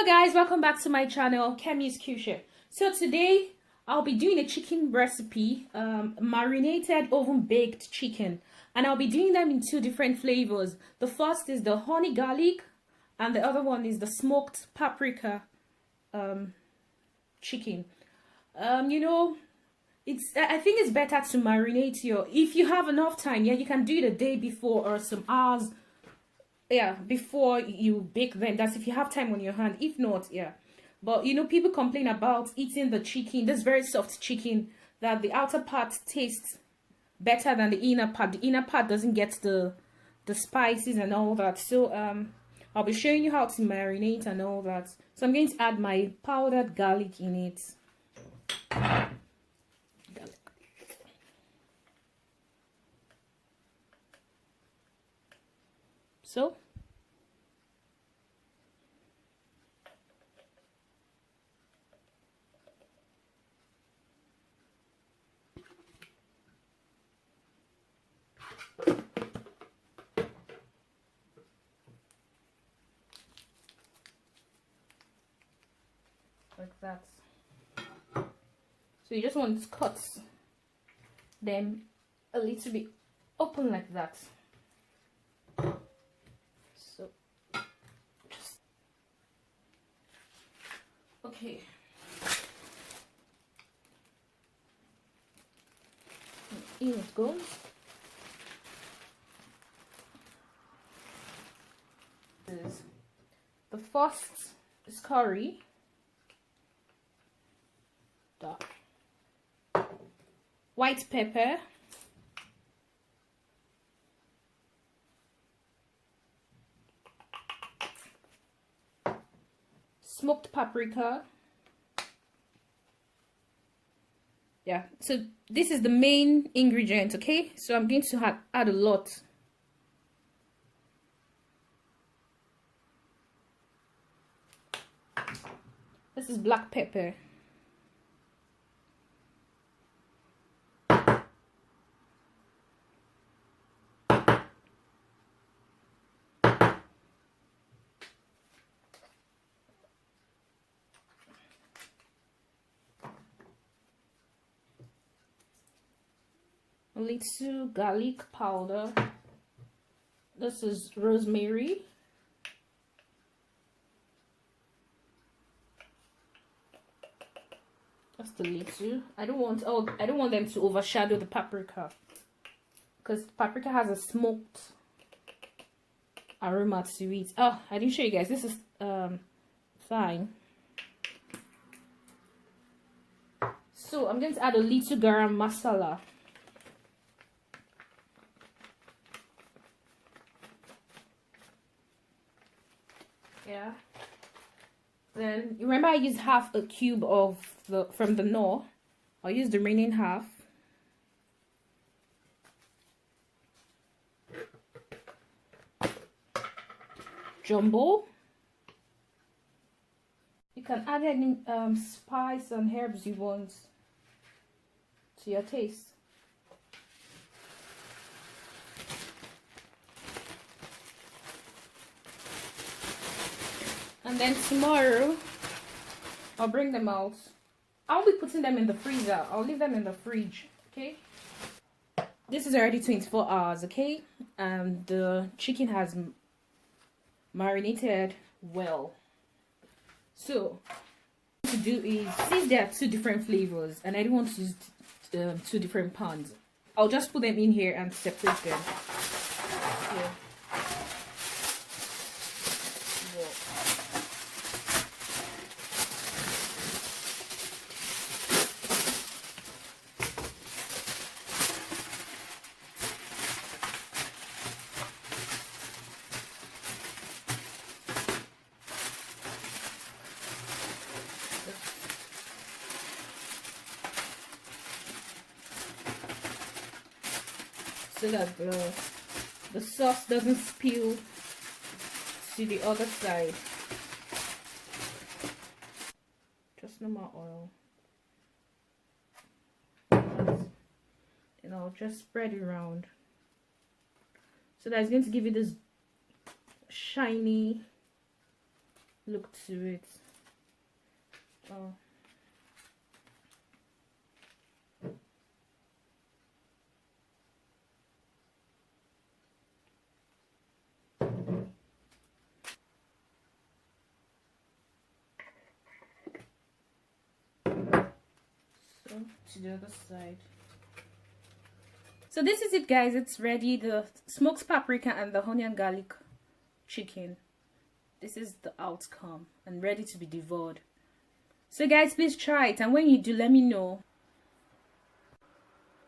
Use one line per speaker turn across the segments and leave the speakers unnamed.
guys, welcome back to my channel, Kemi's Kitchen. So today I'll be doing a chicken recipe, marinated oven baked chicken, and I'll be doing them in two different flavors. The first is the honey garlic and the other one is the smoked paprika chicken. I think it's better to marinate if you have enough time, you can do it a day before or some hours before you bake them. That's if you have time on your hand. If not, but people complain about eating the chicken, this very soft chicken, that the outer part tastes better than the inner part. The inner part doesn't get the spices and all that. So I'll be showing you how to marinate and all that. So I'm going to add my powdered garlic in it. So like that. So you just want to cut them a little bit open like that. So just okay. In it goes. The first is curry. White pepper, smoked paprika. So this is the main ingredient, okay? So I'm going to add a lot. This is black pepper. A little garlic powder. This is rosemary. Just a little. I don't want them to overshadow the paprika, because paprika has a smoked aroma to it. Oh, I didn't show you guys. This is thyme. So I'm going to add a little garam masala. Then remember I used half a cube of from the knorr. I'll use the remaining half. Jumbo. You can add any spice and herbs you want to your taste. And then tomorrow, I'll bring them out. I'll be putting them in the freezer. I'll leave them in the fridge, okay? This is already 24 hours, okay? And the chicken has marinated well. So, what to do is, since there are two different flavors, and I don't want to use two different pans, I'll just put them in here and separate them. So that the sauce doesn't spill to the other side. Just normal oil. And I'll just spread it around. So that's going to give you this shiny look to it. Oh. So to the other side. So this is it, guys. It's ready. The smoked paprika and the onion garlic chicken. This is the outcome and ready to be devoured. So guys, please try it, and when you do, let me know.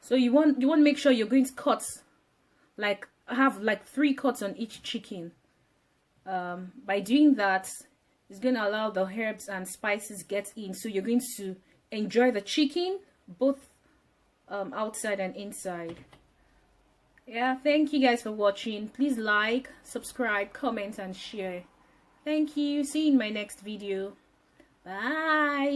So you want to make sure you're going to cut, like have like 3 cuts on each chicken. By doing that, it's going to allow the herbs and spices get in, so you're going to enjoy the chicken both outside and inside. Yeah, thank you guys for watching. Please like, subscribe, comment and share. Thank you. See you in my next video. Bye.